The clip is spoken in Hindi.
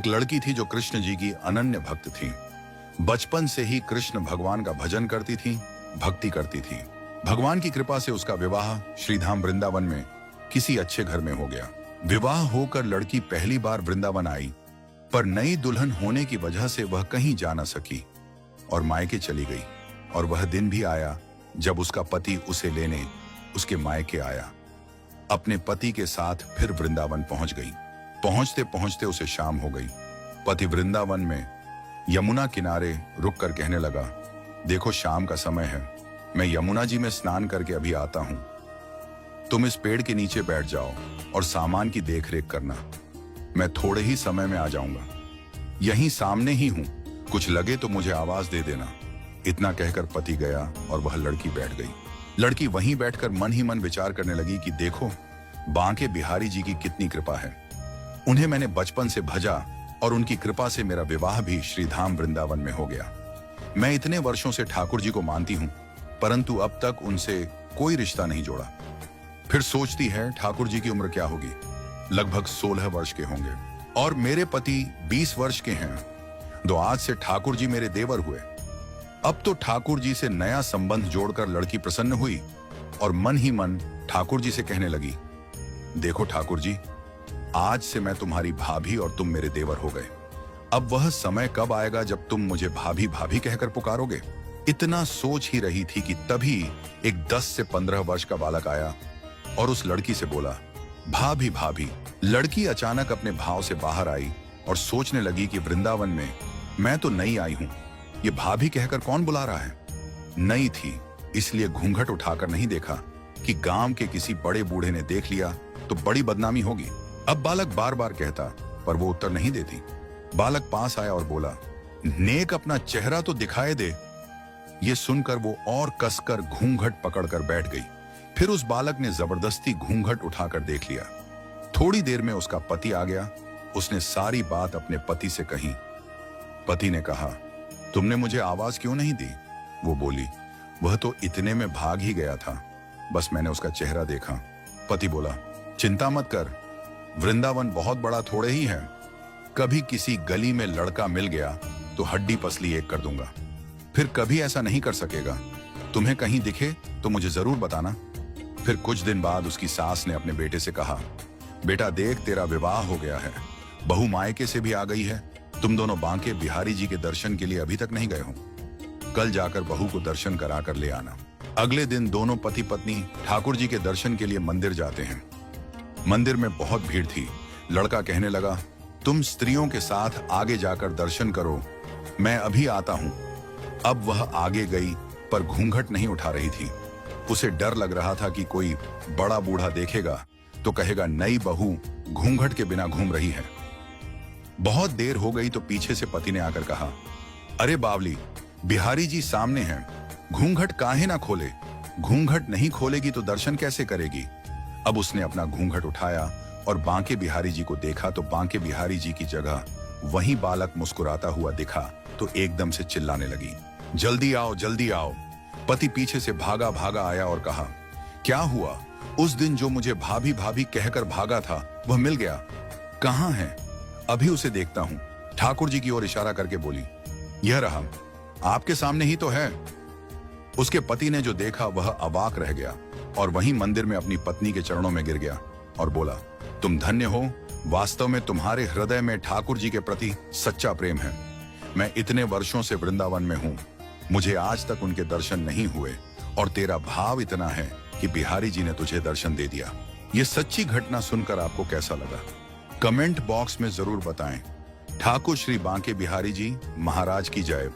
एक लड़की थी जो कृष्ण जी की अनन्य भक्त थी। बचपन से ही कृष्ण भगवान का भजन करती थी, भक्ति करती थी। भगवान की कृपा से उसका विवाह श्रीधाम वृंदावन में किसी अच्छे घर में हो गया। विवाह होकर लड़की पहली बार वृंदावन आई, पर नई दुल्हन होने की वजह से वह कहीं जा न सकी और मायके चली गई। और वह दिन भी आया जब उसका पति उसे लेने उसके मायके आया। अपने पति के साथ फिर वृंदावन पहुंच गई। पहुंचते पहुंचते उसे शाम हो गई। पति वृंदावन में यमुना किनारे रुक कर कहने लगा, देखो शाम का समय है, मैं यमुना जी में स्नान करके अभी आता हूं। तुम इस पेड़ के नीचे बैठ जाओ और सामान की देखरेख करना। मैं थोड़े ही समय में आ जाऊंगा। यहीं सामने ही हूं, कुछ लगे तो मुझे आवाज दे देना। इतना कहकर पति गया और वह लड़की बैठ गई। लड़की वहीं बैठकर मन ही मन विचार करने लगी कि देखो बांके बिहारी जी की कितनी कृपा है। उन्हें मैंने बचपन से भजा और उनकी कृपा से मेरा विवाह भी श्रीधाम वृंदावन में हो गया। मैं इतने वर्षों से ठाकुर जी को मानती हूं, परंतु अब तक उनसे कोई रिश्ता नहीं जोड़ा। फिर सोचती है ठाकुर जी की उम्र क्या होगी, लगभग 16 वर्ष के होंगे और मेरे पति 20 वर्ष के हैं। तो आज से ठाकुर जी मेरे देवर हुए। अब तो ठाकुर जी से नया संबंध जोड़कर लड़की प्रसन्न हुई और मन ही मन ठाकुर जी से कहने लगी, देखो ठाकुर जी, आज से मैं तुम्हारी भाभी और तुम मेरे देवर हो गए। अब वह समय कब आएगा जब तुम मुझे भाभी भाभी कहकर पुकारोगे। इतना सोच ही रही थी कि तभी एक 10 से 15 वर्ष का बालक आया और उस लड़की से बोला, भाभी भाभी। लड़की अचानक अपने भाव से बाहर आई और सोचने लगी कि वृंदावन में मैं तो नई आई हूं, ये भाभी कहकर कौन बुला रहा है। नई थी इसलिए घूंघट उठाकर नहीं देखा कि गांव के किसी बड़े बूढ़े ने देख लिया तो बड़ी बदनामी होगी। अब बालक बार बार कहता पर वो उत्तर नहीं देती। बालक पास आया और बोला, नेक अपना चेहरा तो दिखाए दे। ये सुनकर वो और कसकर घूंघट पकड़कर बैठ गई। फिर उस बालक ने जबरदस्ती घूंघट उठाकर देख लिया। थोड़ी देर में उसका पति आ गया। उसने सारी बात अपने पति से कही। पति ने कहा, तुमने मुझे आवाज क्यों नहीं दी। वो बोली, वह तो इतने में भाग ही गया था, बस मैंने उसका चेहरा देखा। पति बोला, चिंता मत कर, वृंदावन बहुत बड़ा थोड़े ही है। कभी किसी गली में लड़का मिल गया तो हड्डी पसली एक कर दूंगा। फिर कभी ऐसा नहीं कर सकेगा। तुम्हें कहीं दिखे तो मुझे जरूर बताना। फिर कुछ दिन बाद उसकी सास ने अपने बेटे से कहा, बेटा देख, तेरा विवाह हो गया है, बहू मायके से भी आ गई है। तुम दोनों बांके बिहारी जी के दर्शन के लिए अभी तक नहीं गए हो। कल जाकर बहू को दर्शन कराकर ले आना। अगले दिन दोनों पति पत्नी ठाकुर जी के दर्शन के लिए मंदिर जाते हैं। मंदिर में बहुत भीड़ थी। लड़का कहने लगा, तुम स्त्रियों के साथ आगे जाकर दर्शन करो, मैं अभी आता हूं। अब वह आगे गई पर घूंघट नहीं उठा रही थी। उसे डर लग रहा था कि कोई बड़ा बूढ़ा देखेगा तो कहेगा, नई बहू घूंघट के बिना घूम रही है। बहुत देर हो गई तो पीछे से पति ने आकर कहा, अरे बावली, बिहारी जी सामने हैं, घूंघट काहे ना खोले। घूंघट नहीं खोलेगी तो दर्शन कैसे करेगी। अब उसने अपना घूंघट उठाया और बांके बिहारी जी को देखा तो बांके बिहारी जी की जगह वहीं बालक मुस्कुराता हुआ दिखा तो एकदम से चिल्लाने लगी, जल्दी आओ जल्दी आओ। पति पीछे से भागा भागा आया और कहा, क्या हुआ। उस दिन जो मुझे भाभी भाभी कहकर भागा था वह मिल गया, कहां है। अभी उसे देखता हूं। ठाकुर जी की ओर इशारा करके बोली, यह रहा, आपके सामने ही तो है। उसके पति ने जो देखा वह अवाक रह गया और वहीं मंदिर में अपनी पत्नी के चरणों में गिर गया और बोला, तुम धन्य हो, वास्तव में तुम्हारे हृदय में ठाकुर जी के प्रति सच्चा प्रेम है। मैं इतने वर्षों से वृंदावन में हूं, मुझे आज तक उनके दर्शन नहीं हुए और तेरा भाव इतना है कि बिहारी जी ने तुझे दर्शन दे दिया। ये सच्ची घटना सुनकर आपको कैसा लगा, कमेंट बॉक्स में जरूर बताएं। ठाकुर श्री बांके बिहारी जी महाराज की जय।